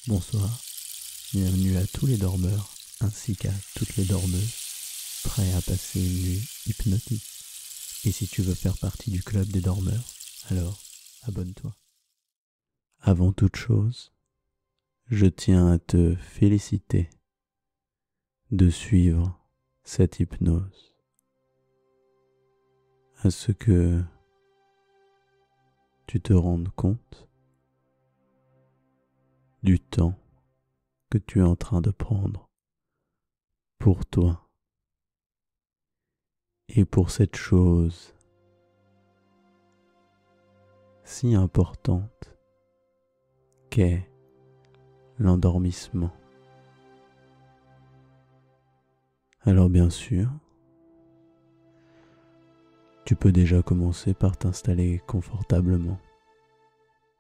Bonsoir, bienvenue à tous les dormeurs ainsi qu'à toutes les dormeuses prêts à passer une nuit hypnotique. Et si tu veux faire partie du club des dormeurs, alors abonne-toi. Avant toute chose, je tiens à te féliciter de suivre cette hypnose. À ce que tu te rendes compte du temps que tu es en train de prendre pour toi et pour cette chose si importante qu'est l'endormissement. Alors bien sûr, tu peux déjà commencer par t'installer confortablement.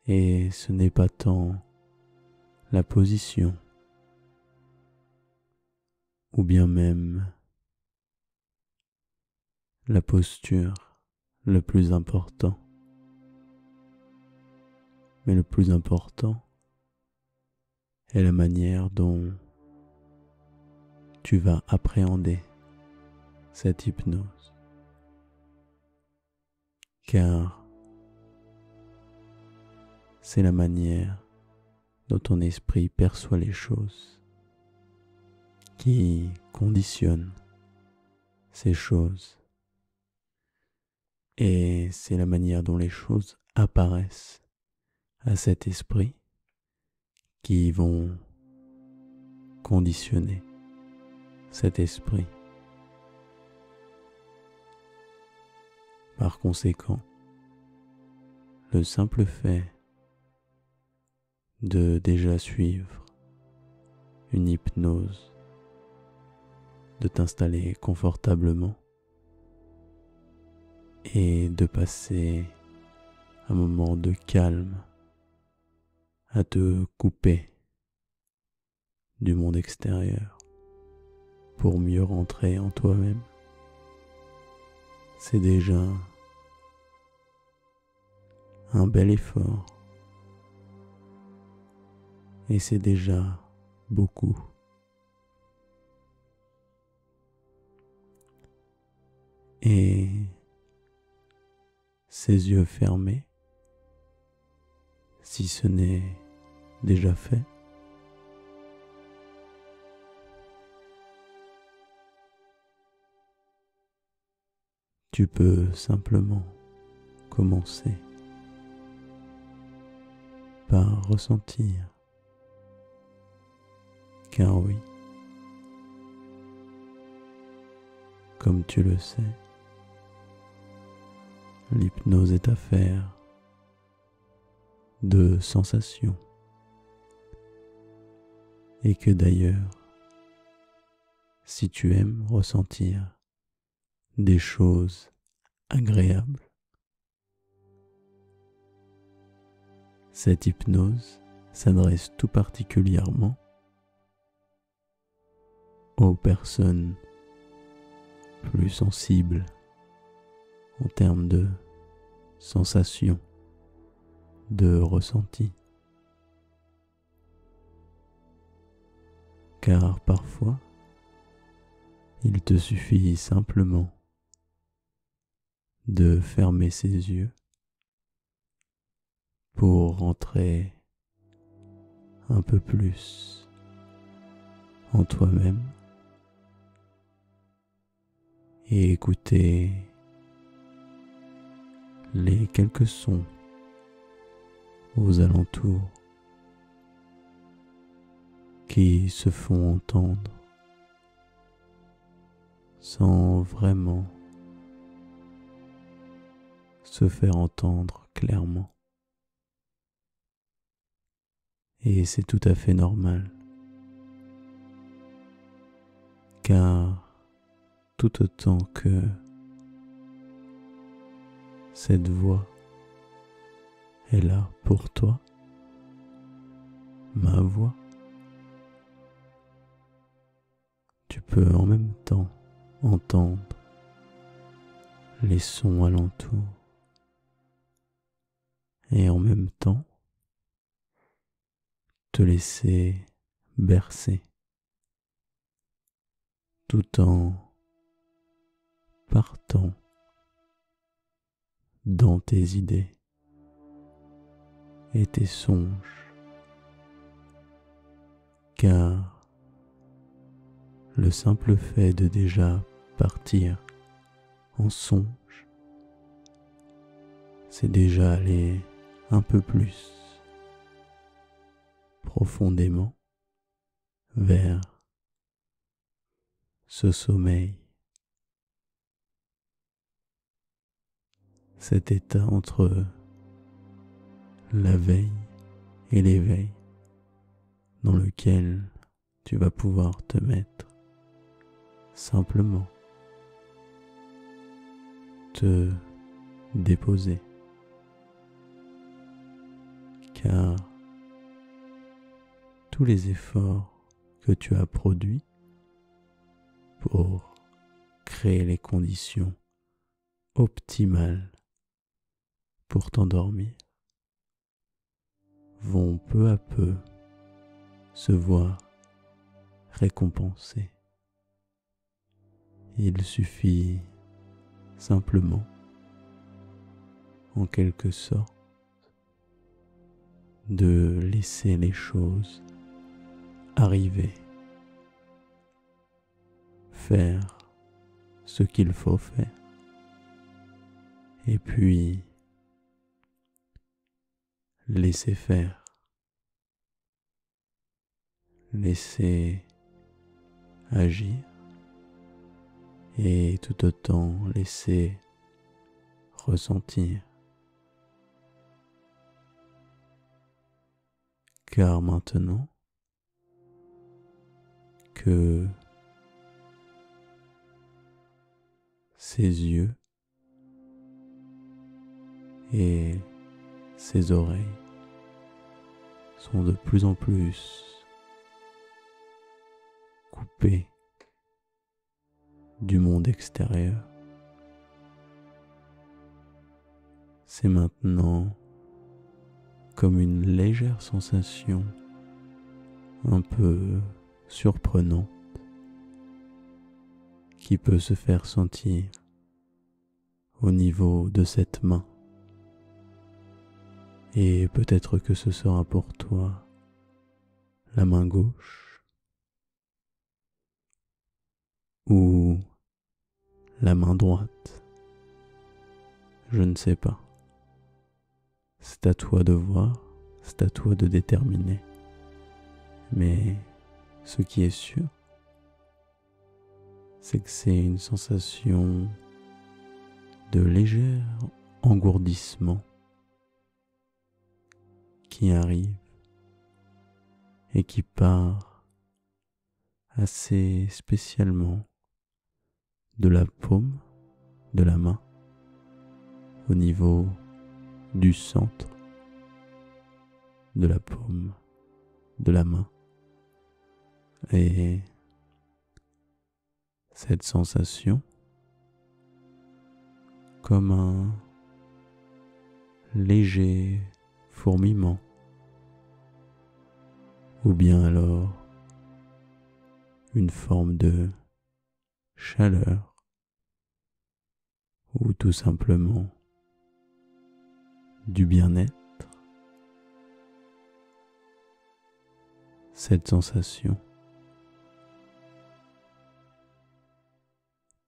Et ce n'est pas tant la position, ou bien même la posture le plus important. Mais le plus important est la manière dont tu vas appréhender cette hypnose. Car c'est la manière dont ton esprit perçoit les choses qui conditionne ces choses. Et c'est la manière dont les choses apparaissent à cet esprit qui vont conditionner cet esprit. Par conséquent, le simple fait de déjà suivre une hypnose, de t'installer confortablement et de passer un moment de calme à te couper du monde extérieur pour mieux rentrer en toi-même, c'est déjà un bel effort et c'est déjà beaucoup. Et ces yeux fermés, si ce n'est déjà fait, tu peux simplement commencer par ressentir, car oui, comme tu le sais, l'hypnose est affaire de sensations, et que d'ailleurs, si tu aimes ressentir des choses agréables, cette hypnose s'adresse tout particulièrement aux personnes plus sensibles en termes de sensations, de ressenti. Car parfois, il te suffit simplement de fermer ses yeux pour rentrer un peu plus en toi-même et écouter les quelques sons aux alentours qui se font entendre sans vraiment se faire entendre clairement. Et c'est tout à fait normal, car tout autant que cette voix est là pour toi, ma voix, tu peux en même temps entendre les sons alentours et en même temps te laisser bercer tout en partant dans tes idées et tes songes, car le simple fait de déjà partir en songe, c'est déjà aller un peu plus profondément vers ce sommeil, cet état entre la veille et l'éveil dans lequel tu vas pouvoir te mettre simplement, te déposer, car tous les efforts que tu as produits pour créer les conditions optimales pour t'endormir vont peu à peu se voir récompensés. Il suffit simplement, en quelque sorte, de laisser les choses arriver, faire ce qu'il faut faire, et puis laisser faire, laisser agir, et tout autant laisser ressentir. Car maintenant que ses yeux et ses oreilles sont de plus en plus coupés du monde extérieur, c'est maintenant comme une légère sensation un peu surprenante qui peut se faire sentir au niveau de cette main. Et peut-être que ce sera pour toi la main gauche ou la main droite. Je ne sais pas. C'est à toi de voir, c'est à toi de déterminer. Mais ce qui est sûr, c'est que c'est une sensation de léger engourdissement qui arrive et qui part assez spécialement de la paume de la main au niveau du centre de la paume de la main. Et cette sensation, comme un léger fourmillement, ou bien alors une forme de chaleur, ou tout simplement du bien-être, cette sensation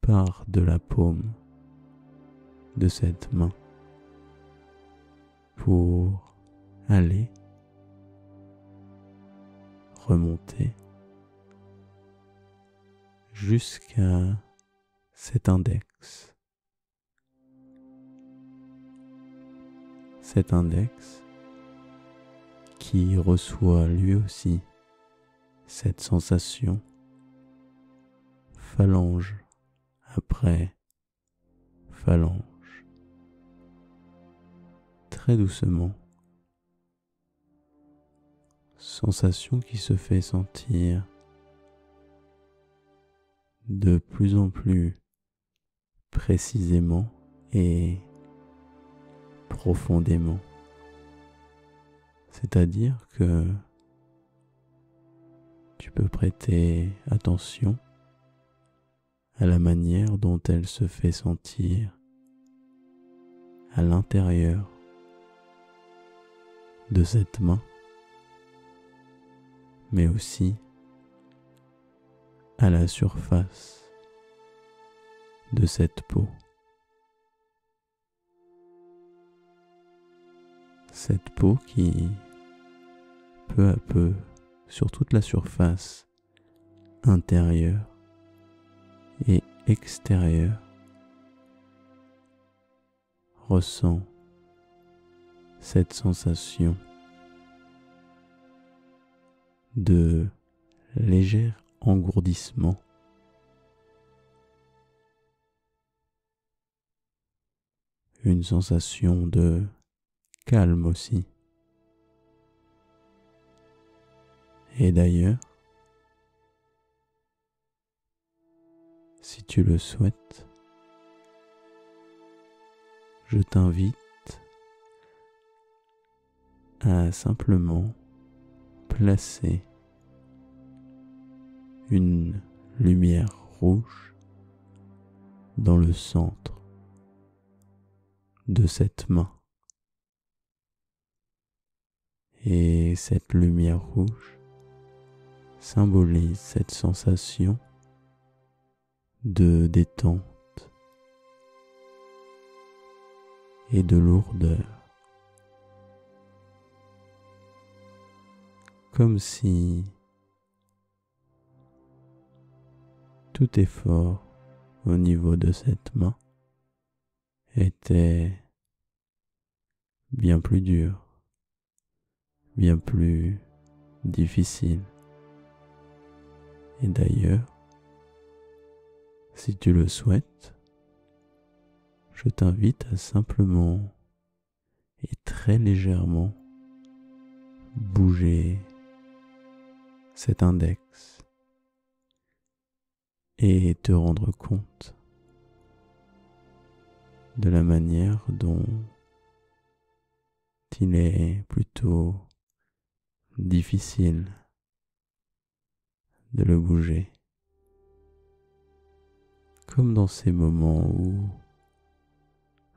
part de la paume de cette main pour aller remonter jusqu'à cet index. Cet index qui reçoit lui aussi cette sensation, phalange après phalange, très doucement, sensation qui se fait sentir de plus en plus précisément et profondément. C'est-à-dire que tu peux prêter attention à la manière dont elle se fait sentir à l'intérieur de cette main, mais aussi à la surface de cette peau. Cette peau qui, peu à peu, sur toute la surface intérieure et extérieure, ressent cette sensation de léger engourdissement, une sensation de calme aussi. Et d'ailleurs, si tu le souhaites, je t'invite à simplement placer une lumière rouge dans le centre de cette main. Et cette lumière rouge symbolise cette sensation de détente et de lourdeur. Comme si tout effort au niveau de cette main était bien plus dur, bien plus difficile. Et d'ailleurs, si tu le souhaites, je t'invite à simplement et très légèrement bouger cet index et te rendre compte de la manière dont il est plutôt difficile de le bouger. Comme dans ces moments où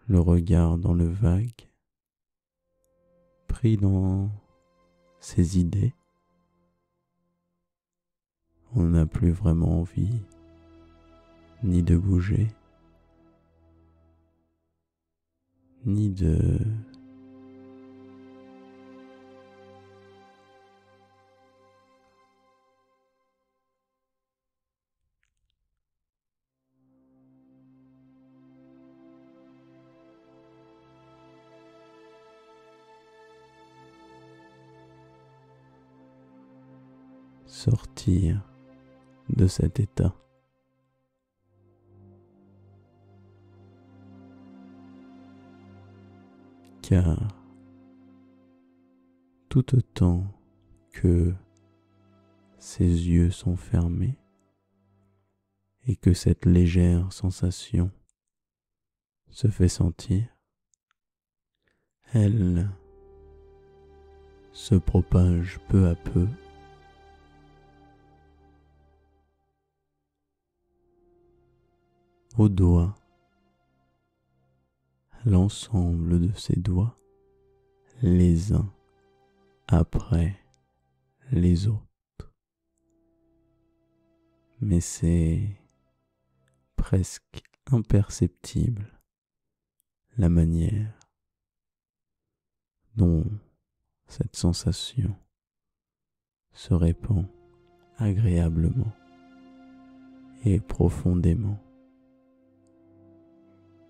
le regard dans le vague, pris dans ses idées, on n'a plus vraiment envie ni de bouger, ni de sortir de cet état. Car tout autant que ses yeux sont fermés et que cette légère sensation se fait sentir, elle se propage peu à peu aux doigts, l'ensemble de ses doigts, les uns après les autres. Mais c'est presque imperceptible la manière dont cette sensation se répand agréablement et profondément.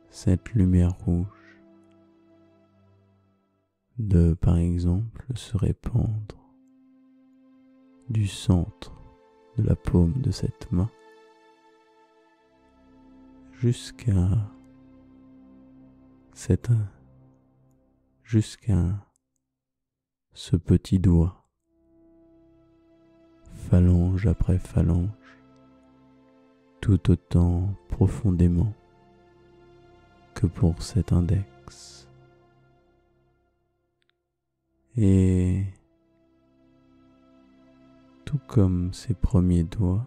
Cette lumière rouge de, par exemple, se répandre du centre de la paume de cette main jusqu'à ce petit doigt, phalange après phalange, tout autant profondément que pour cet index. Et tout comme ses premiers doigts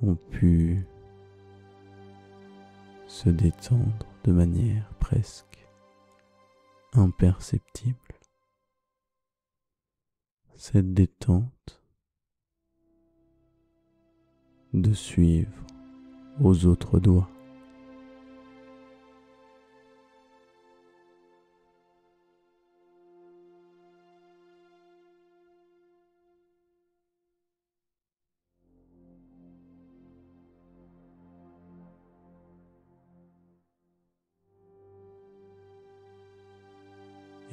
ont pu se détendre de manière presque imperceptible. Cette détente de suivre aux autres doigts.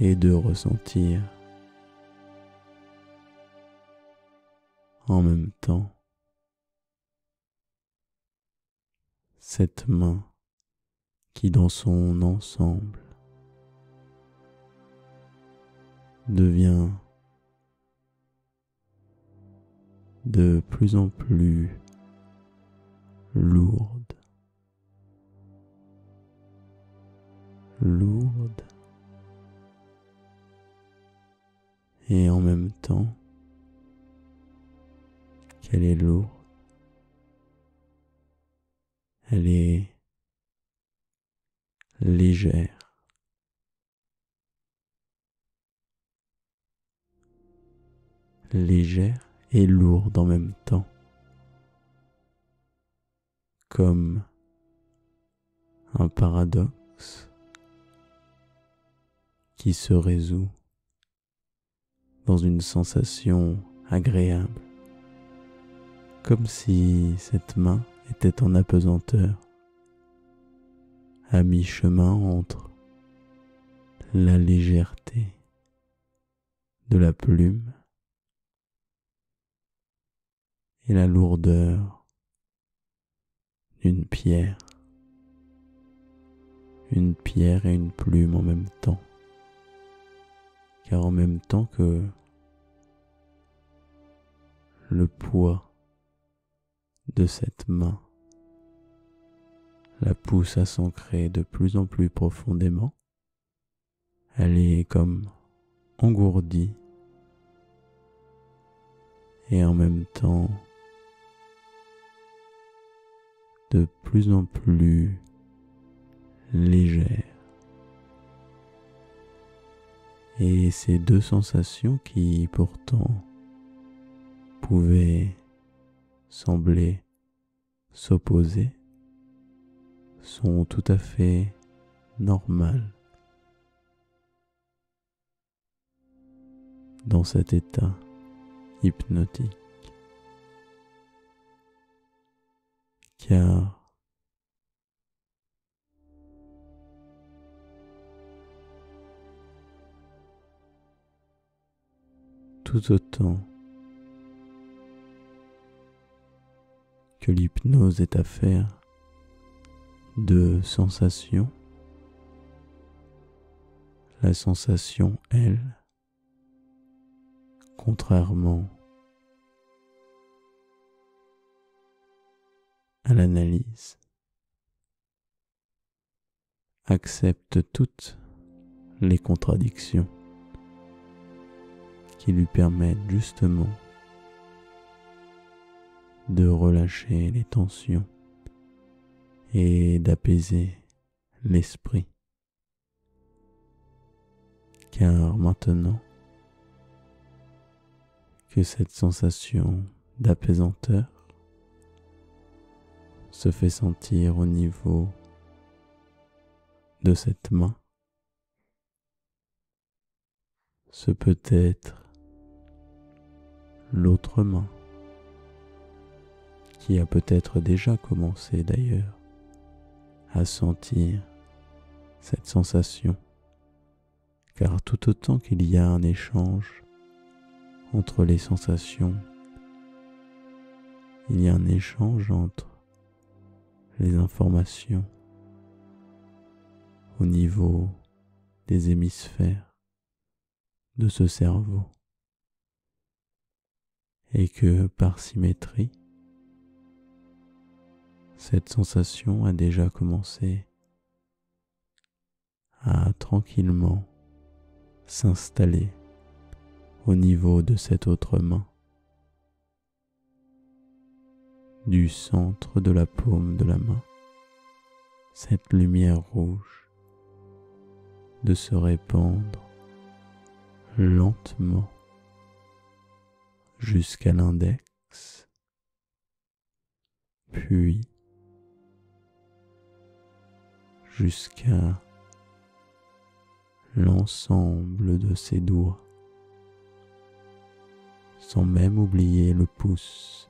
Et de ressentir en même temps cette main qui dans son ensemble devient de plus en plus lourde, et en même temps qu'elle est lourde, elle est légère. Légère et lourde en même temps, comme un paradoxe qui se résout dans une sensation agréable, comme si cette main était en apesanteur, à mi-chemin entre la légèreté de la plume et la lourdeur d'une pierre. Une pierre et une plume en même temps. Car en même temps que le poids de cette main la pousse à s'ancrer de plus en plus profondément, elle est comme engourdie et en même temps de plus en plus légère. Et ces deux sensations qui pourtant pouvaient sembler s'opposer sont tout à fait normales dans cet état hypnotique, car tout autant que l'hypnose est affaire de sensations, la sensation, elle, contrairement à l'analyse, accepte toutes les contradictions qui lui permettent justement de relâcher les tensions et d'apaiser l'esprit. Car maintenant que cette sensation d'apaisanteur se fait sentir au niveau de cette main, ce peut être l'autre main qui a peut-être déjà commencé d'ailleurs à sentir cette sensation, car tout autant qu'il y a un échange entre les sensations, il y a un échange entre les informations au niveau des hémisphères de ce cerveau, et que par symétrie, cette sensation a déjà commencé à tranquillement s'installer au niveau de cette autre main, du centre de la paume de la main, cette lumière rouge de se répandre lentement jusqu'à l'index, puis jusqu'à l'ensemble de ses doigts, sans même oublier le pouce.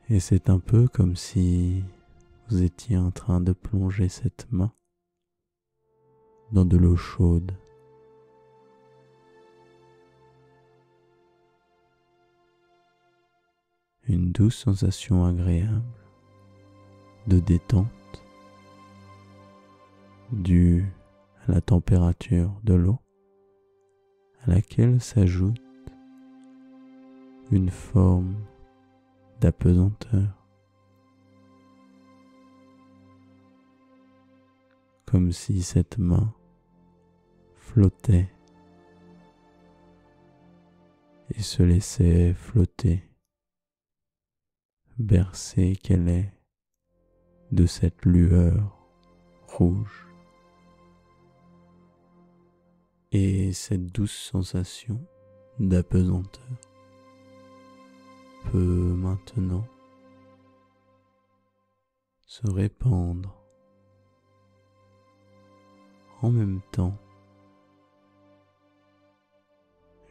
Et c'est un peu comme si vous étiez en train de plonger cette main dans de l'eau chaude. Une douce sensation agréable de détente due à la température de l'eau, à laquelle s'ajoute une forme d'apesanteur, comme si cette main flottait et se laissait flotter, bercée qu'elle est de cette lueur rouge. Et cette douce sensation d'apesanteur peut maintenant se répandre en même temps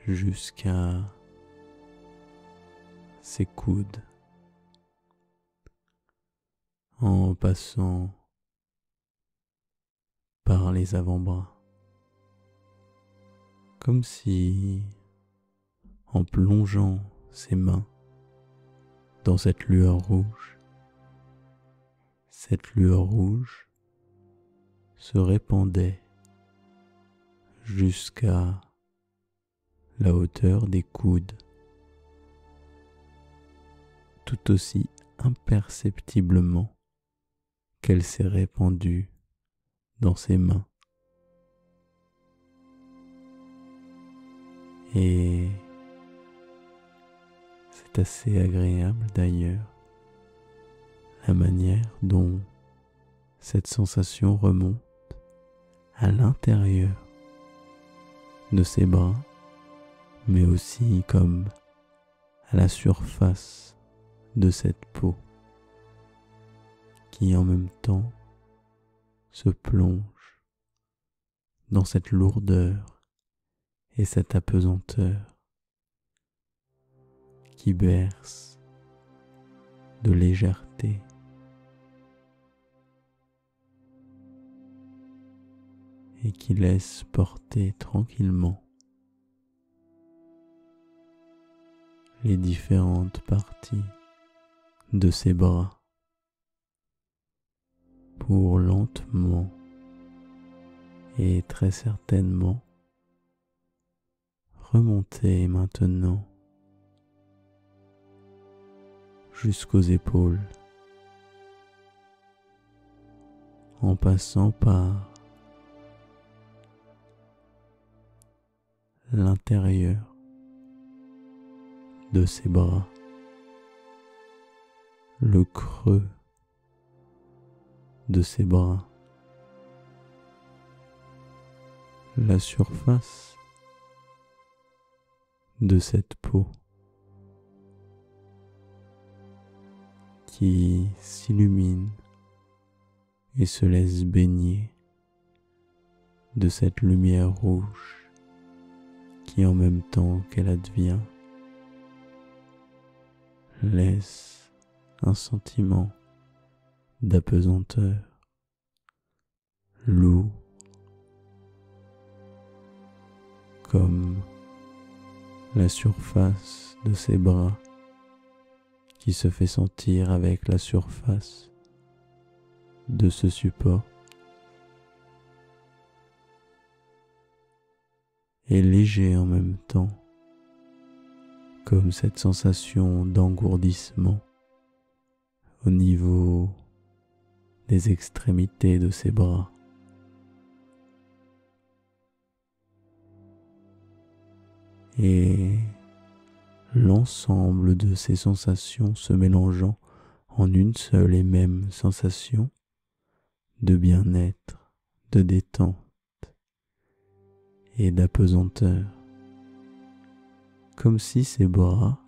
jusqu'à ses coudes, en passant par les avant-bras, comme si, en plongeant ses mains dans cette lueur rouge se répandait jusqu'à la hauteur des coudes, tout aussi imperceptiblement qu'elle s'est répandue dans ses mains. Et c'est assez agréable d'ailleurs, la manière dont cette sensation remonte à l'intérieur de ses bras, mais aussi comme à la surface de cette peau qui en même temps se plonge dans cette lourdeur et cette apesanteur qui berce de légèreté. Et qui laisse porter tranquillement les différentes parties de ses bras pour lentement et très certainement remonter maintenant jusqu'aux épaules en passant par l'intérieur de ses bras, le creux de ses bras, la surface de cette peau qui s'illumine et se laisse baigner de cette lumière rouge qui en même temps qu'elle advient laisse un sentiment d'apesanteur lourd comme la surface de ses bras qui se fait sentir avec la surface de ce support et léger en même temps, comme cette sensation d'engourdissement au niveau des extrémités de ses bras. et l'ensemble de ces sensations se mélangeant en une seule et même sensation de bien-être, de détente et d'apesanteur, comme si ces bras,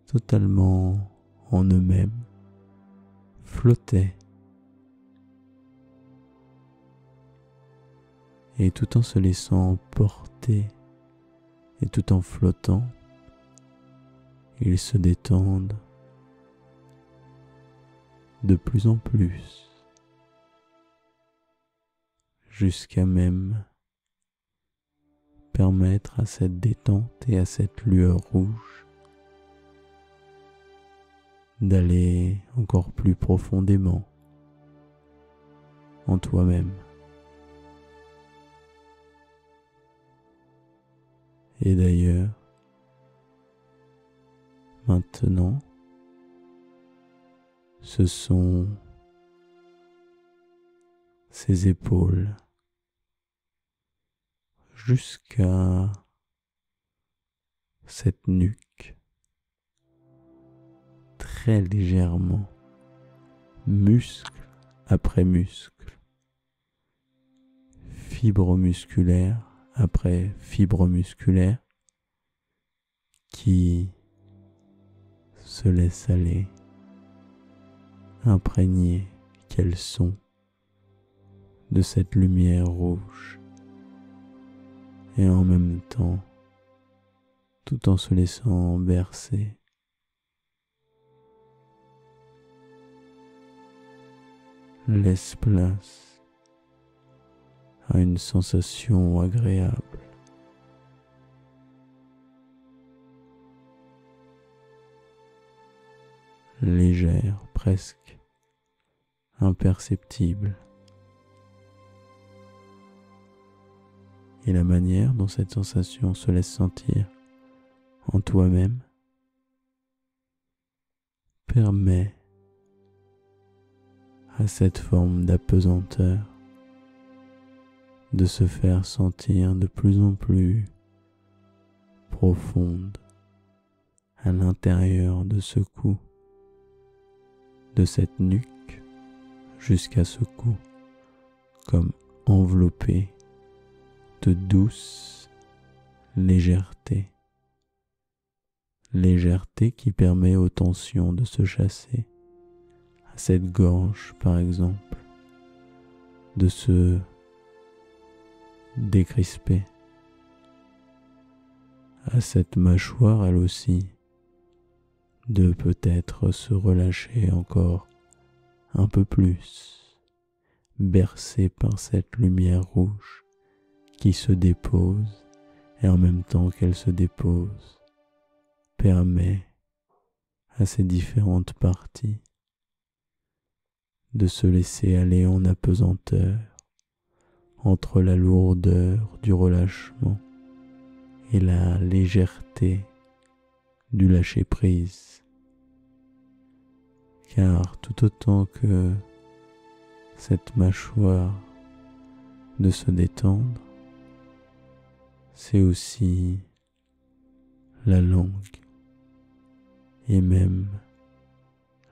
totalement en eux-mêmes, flottaient, et tout en se laissant porter et tout en flottant, ils se détendent de plus en plus, jusqu'à même permettre à cette détente et à cette lueur rouge d'aller encore plus profondément en toi-même. Et d'ailleurs, maintenant, ce sont ses épaules jusqu'à cette nuque, très légèrement, muscle après muscle, fibre musculaire après fibre musculaire, qui se laisse aller, imprégnées qu'elles sont de cette lumière rouge, et en même temps, tout en se laissant bercer, laisse place à une sensation agréable, légère, presque imperceptible. Et la manière dont cette sensation se laisse sentir en toi-même permet à cette forme d'apesanteur de se faire sentir de plus en plus profonde à l'intérieur de ce cou, de cette nuque jusqu'à ce cou, comme enveloppée de douce légèreté, légèreté qui permet aux tensions de se chasser, à cette gorge par exemple, de se décrisper, à cette mâchoire elle aussi, de peut-être se relâcher encore un peu plus, bercée par cette lumière rouge qui se dépose, et en même temps qu'elle se dépose, permet à ces différentes parties de se laisser aller en apesanteur entre la lourdeur du relâchement et la légèreté du lâcher-prise. Car tout autant que cette mâchoire de se détendre, c'est aussi la langue et même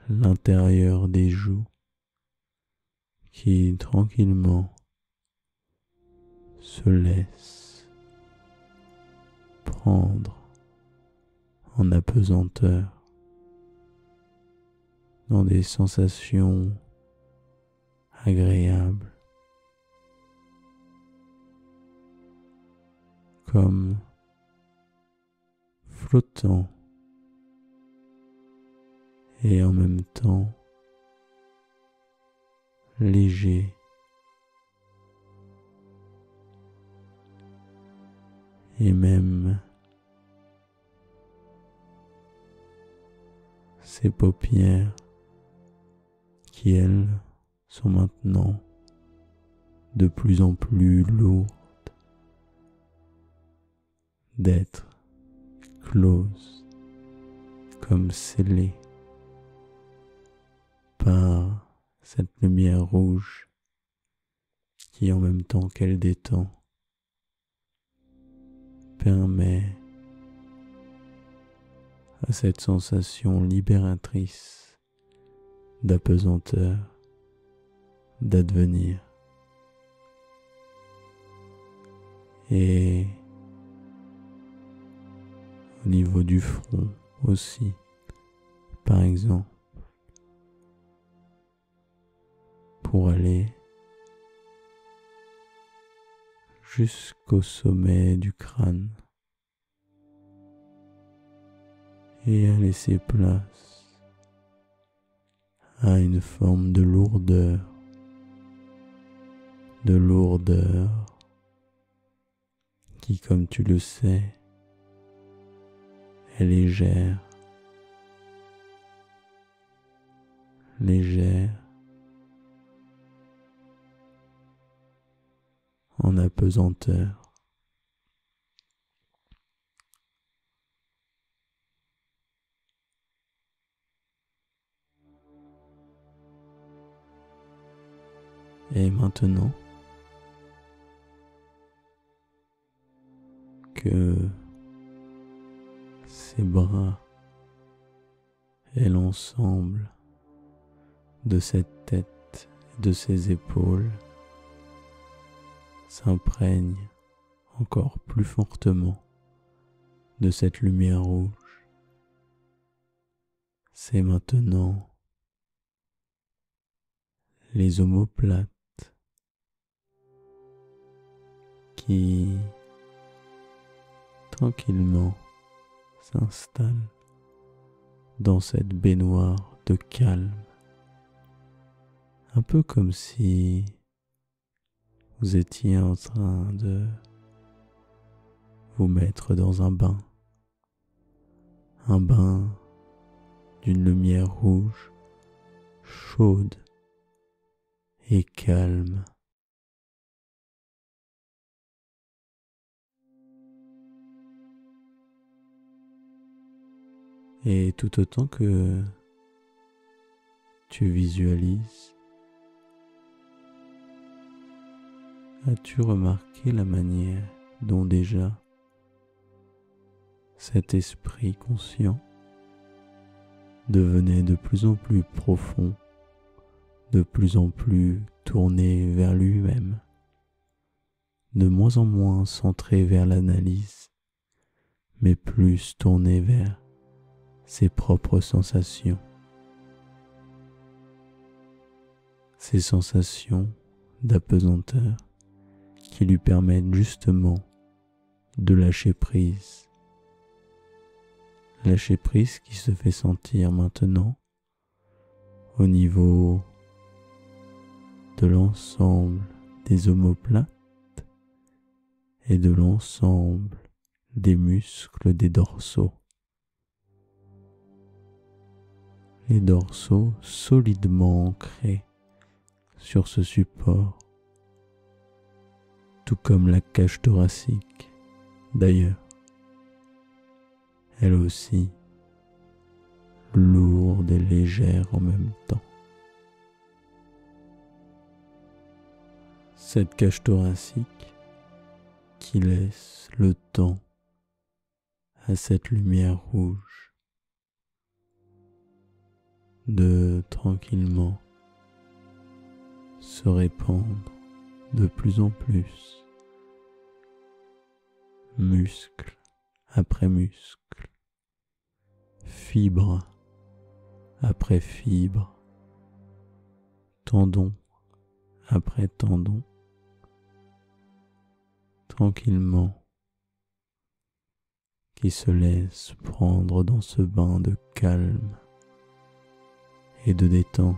l'intérieur des joues qui tranquillement se laisse prendre en apesanteur dans des sensations agréables, comme flottant et en même temps léger, et même ses paupières qui, elles, sont maintenant de plus en plus lourdes, d'être closes, comme scellées par cette lumière rouge qui, en même temps qu'elle détend, permet à cette sensation libératrice d'apesanteur d'advenir. Et au niveau du front aussi, par exemple, pour aller jusqu'au sommet du crâne et à laisser place à une forme de lourdeur qui, comme tu le sais, est légère en apesanteur. Et maintenant que ses bras et l'ensemble de cette tête et de ses épaules s'imprègnent encore plus fortement de cette lumière rouge, c'est maintenant les omoplates qui tranquillement s'installent dans cette baignoire de calme, un peu comme si vous étiez en train de vous mettre dans un bain d'une lumière rouge, chaude et calme. Et tout autant que tu visualises, as-tu remarqué la manière dont déjà cet esprit conscient devenait de plus en plus profond, de plus en plus tourné vers lui-même, de moins en moins centré vers l'analyse, mais plus tourné vers ses propres sensations. Ces sensations d'apesanteur qui lui permettent justement de lâcher prise. Lâcher prise qui se fait sentir maintenant au niveau de l'ensemble des omoplates et de l'ensemble des muscles des dorsaux. Les dorsaux solidement ancrés sur ce support, tout comme la cage thoracique d'ailleurs, elle aussi lourde et légère en même temps. Cette cage thoracique qui laisse le temps à cette lumière rouge de tranquillement se répandre de plus en plus, muscle après muscle, fibre après fibre, tendon après tendon, tranquillement, qui se laisse prendre dans ce bain de calme et de détente,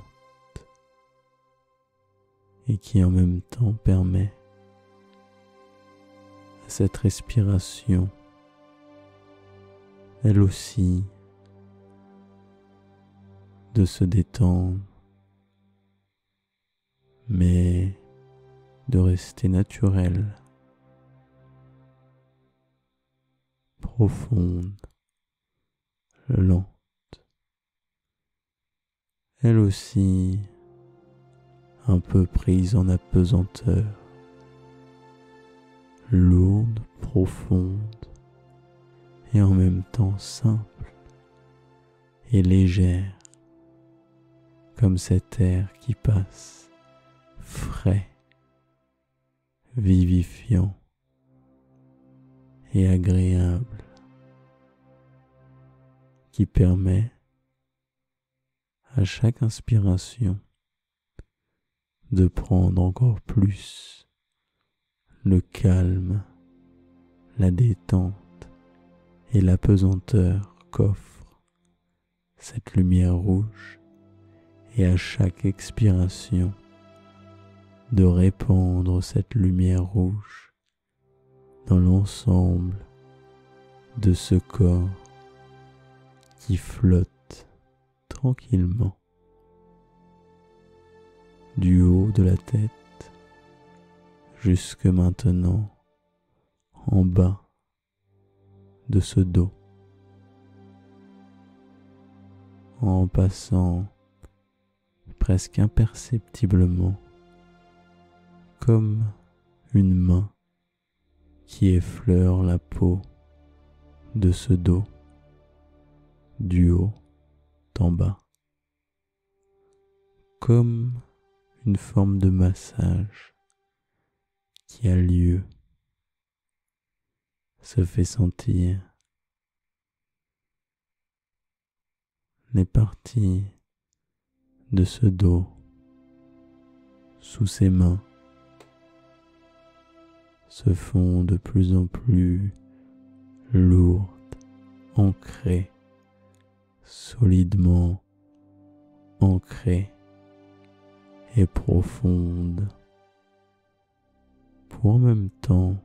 et qui en même temps permet à cette respiration, elle aussi, de se détendre, mais de rester naturelle, profonde, lente. Elle aussi, un peu prise en apesanteur, lourde, profonde, et en même temps simple et légère, comme cet air qui passe, frais, vivifiant et agréable, qui permet à chaque inspiration de prendre encore plus le calme, la détente et l'apesanteur qu'offre cette lumière rouge, et à chaque expiration de répandre cette lumière rouge dans l'ensemble de ce corps qui flotte tranquillement du haut de la tête jusque maintenant en bas de ce dos, en passant presque imperceptiblement comme une main qui effleure la peau de ce dos du haut en bas, comme une forme de massage qui a lieu, se fait sentir les parties de ce dos sous ses mains se font de plus en plus lourdes, ancrées, solidement ancrées et profondes, pour en même temps,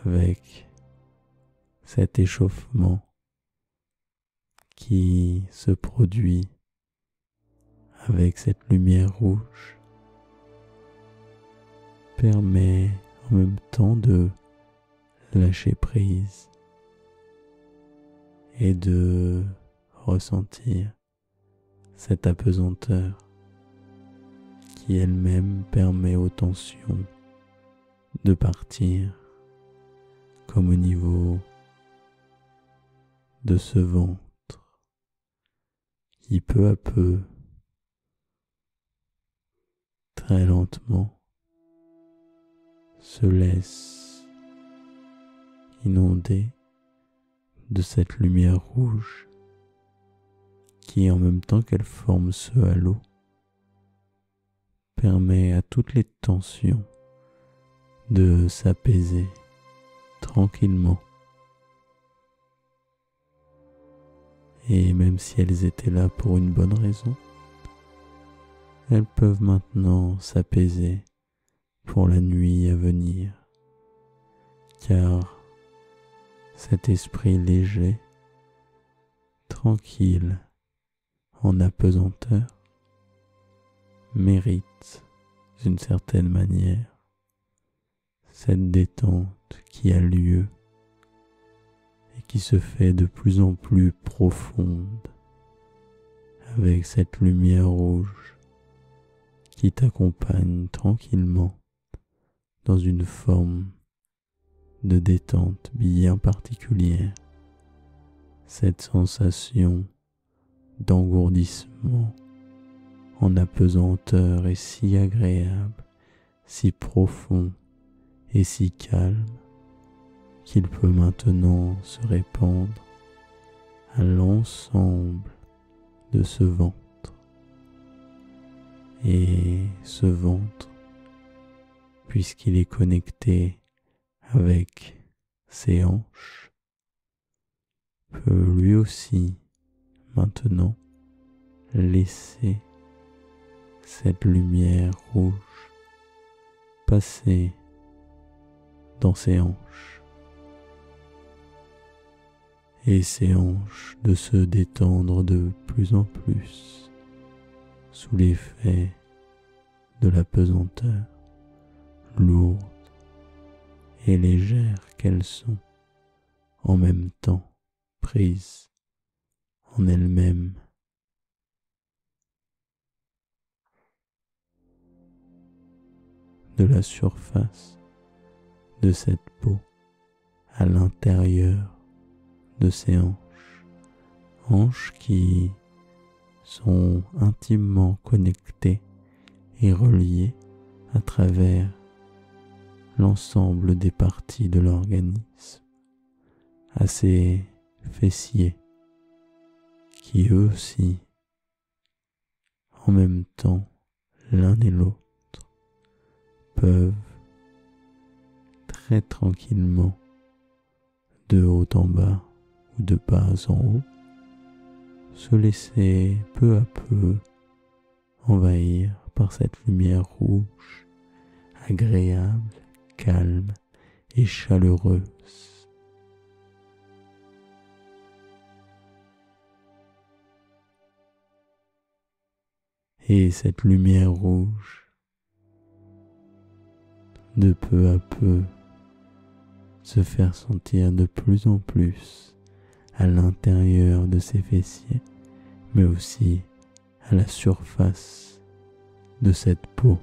avec cet échauffement qui se produit avec cette lumière rouge, permet en même temps de lâcher prise et de ressentir cette apesanteur qui elle-même permet aux tensions de partir, comme au niveau de ce ventre qui peu à peu, très lentement, se laisse inonder de cette lumière rouge qui, en même temps qu'elle forme ce halo, permet à toutes les tensions de s'apaiser tranquillement. Et même si elles étaient là pour une bonne raison, elles peuvent maintenant s'apaiser pour la nuit à venir, car cet esprit léger, tranquille, en apesanteur, mérite d'une certaine manière cette détente qui a lieu et qui se fait de plus en plus profonde avec cette lumière rouge qui t'accompagne tranquillement dans une forme de détente bien particulière, cette sensation d'engourdissement en apesanteur est si agréable, si profond et si calme qu'il peut maintenant se répandre à l'ensemble de ce ventre. Et ce ventre, puisqu'il est connecté avec ses hanches, peut lui aussi maintenant laisser cette lumière rouge passer dans ses hanches et ses hanches de se détendre de plus en plus sous l'effet de la pesanteur lourde et légère qu'elles sont, en même temps prises en elles-mêmes. De la surface de cette peau à l'intérieur de ses hanches qui sont intimement connectées et reliées à travers l'ensemble des parties de l'organisme, à ses fessiers qui eux aussi, en même temps, l'un et l'autre, peuvent très tranquillement, de haut en bas ou de bas en haut, se laisser peu à peu envahir par cette lumière rouge, agréable, calme et chaleureuse. Et cette lumière rouge, de peu à peu, se faire sentir de plus en plus à l'intérieur de ses fessiers, mais aussi à la surface de cette peau.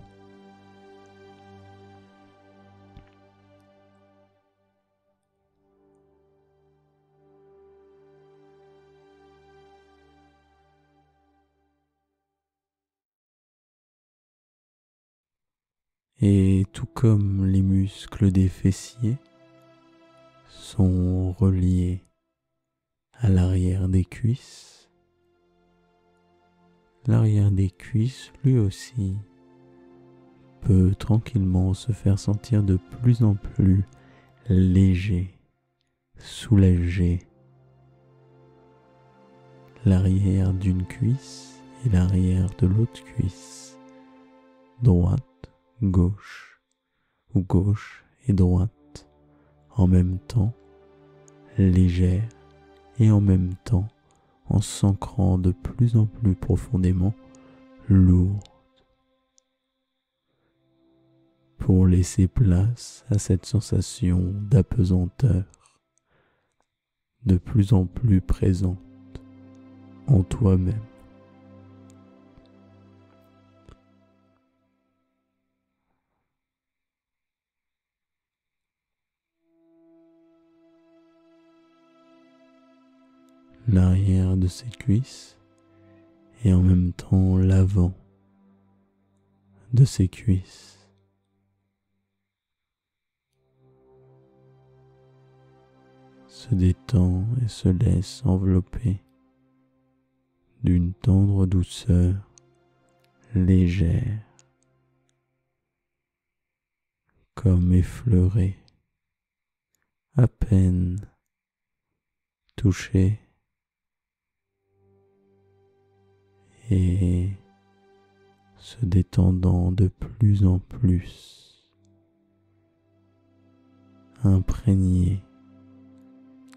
Et tout comme les muscles des fessiers sont reliés à l'arrière des cuisses, l'arrière des cuisses lui aussi peut tranquillement se faire sentir de plus en plus léger, soulagé. L'arrière d'une cuisse et l'arrière de l'autre cuisse, droite, gauche ou gauche et droite, en même temps, légère et en même temps en s'ancrant de plus en plus profondément, lourde, pour laisser place à cette sensation d'apesanteur de plus en plus présente en toi-même. L'arrière de ses cuisses et en même temps l'avant de ses cuisses. Se détend et se laisse envelopper d'une tendre douceur légère, comme effleurée, à peine touchée, et se détendant de plus en plus, imprégné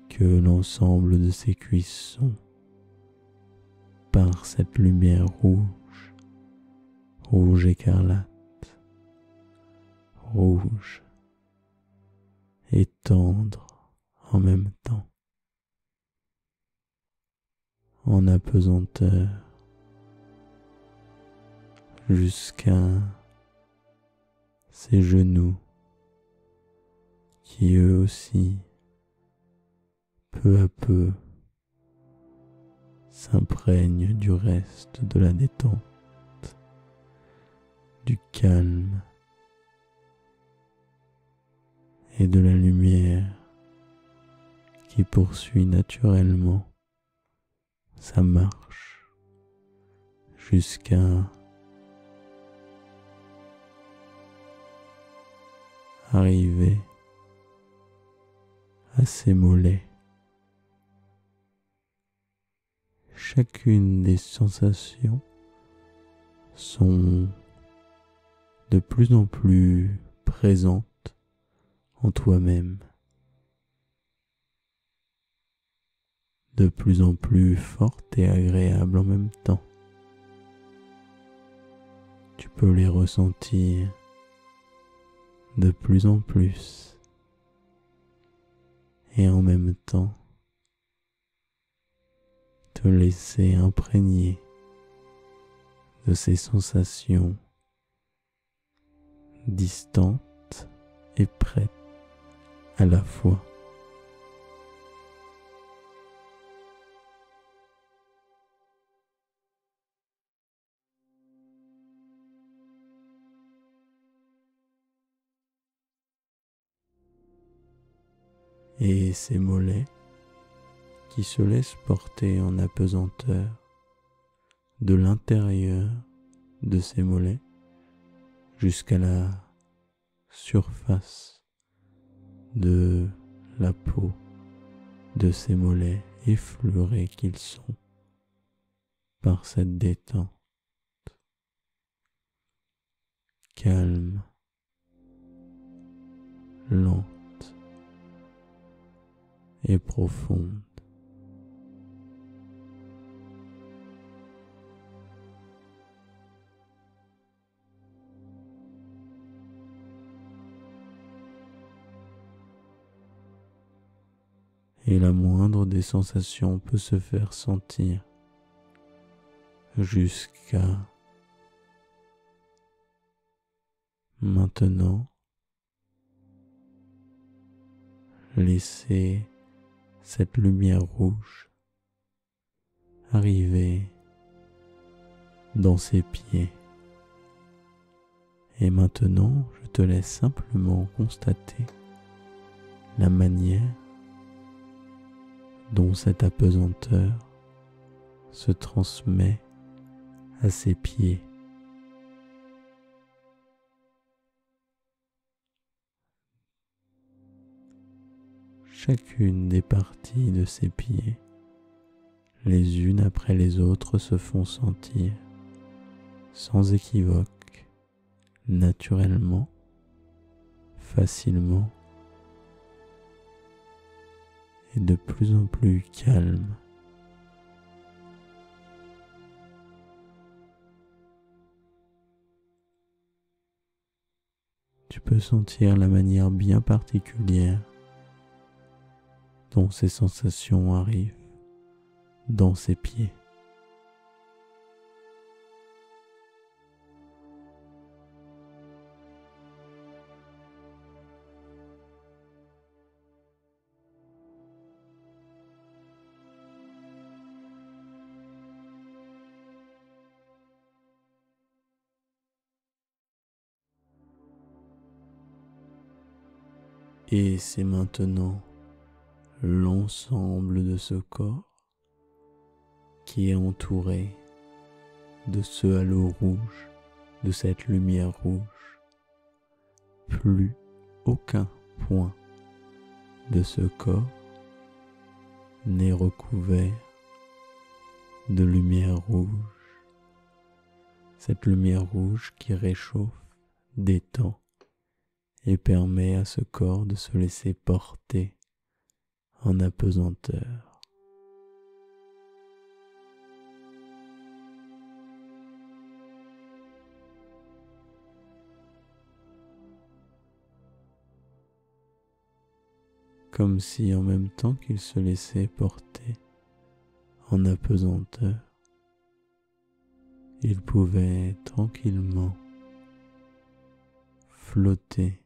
que l'ensemble de ses cuisses sont par cette lumière rouge, rouge écarlate, rouge et tendre en même temps, en apesanteur, jusqu'à ses genoux qui eux aussi, peu à peu, s'imprègnent du reste de la détente, du calme et de la lumière qui poursuit naturellement sa marche jusqu'à arriver à ses mollets. Chacune des sensations sont de plus en plus présentes en toi-même, de plus en plus fortes et agréables en même temps. Tu peux les ressentir de plus en plus et en même temps te laisser imprégner de ces sensations distantes et prêtes à la fois et ses mollets qui se laissent porter en apesanteur de l'intérieur de ses mollets jusqu'à la surface de la peau de ses mollets effleurés qu'ils sont par cette détente calme, lente et profonde. Et la moindre des sensations peut se faire sentir jusqu'à maintenant. Laissez cette lumière rouge arriver dans ses pieds. Et maintenant, je te laisse simplement constater la manière dont cette apesanteur se transmet à ses pieds. Chacune des parties de ses pieds, les unes après les autres, se font sentir sans équivoque, naturellement, facilement et de plus en plus calme. Tu peux sentir la manière bien particulière dont ces sensations arrivent dans ses pieds. Et c'est maintenant l'ensemble de ce corps qui est entouré de ce halo rouge, de cette lumière rouge. Plus aucun point de ce corps n'est recouvert de lumière rouge. Cette lumière rouge qui réchauffe, détend et permet à ce corps de se laisser porter en apesanteur. Comme si en même temps qu'il se laissait porter en apesanteur, il pouvait tranquillement flotter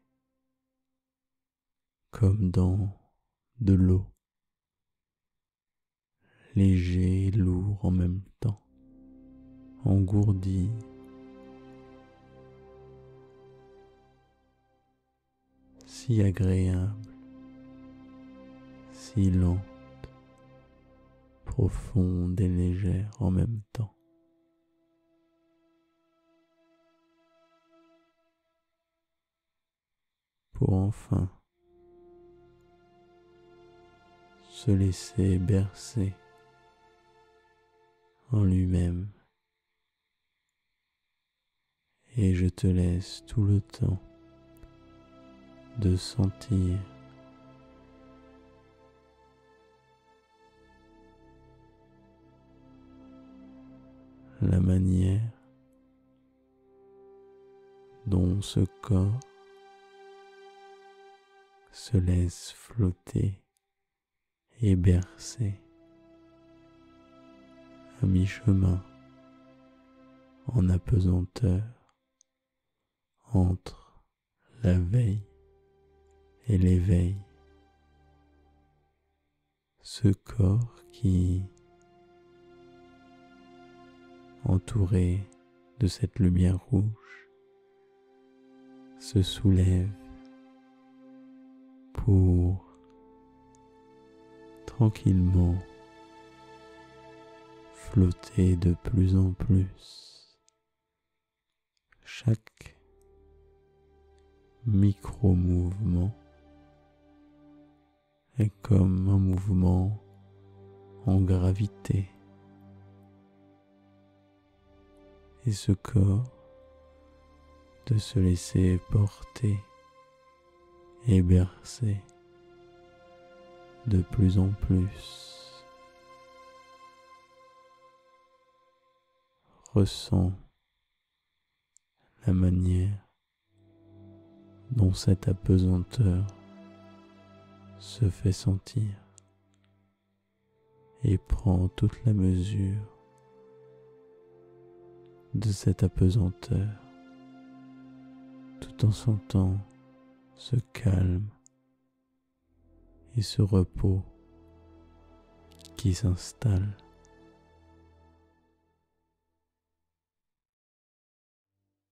comme dans de l'eau, léger et lourd en même temps, engourdi, si agréable, si lente, profonde et légère en même temps. Pour enfin se laisser bercer en lui-même. Et je te laisse tout le temps de sentir la manière dont ce corps se laisse flotter et bercer à mi-chemin en apesanteur entre la veille et l'éveil. Ce corps qui, entouré de cette lumière rouge, se soulève pour tranquillement flotter de plus en plus. Chaque micro-mouvement est comme un mouvement en gravité. Et ce corps de se laisser porter et bercer de plus en plus. Ressens la manière dont cette apesanteur se fait sentir et prends toute la mesure de cette apesanteur tout en sentant ce calme et ce repos qui s'installe.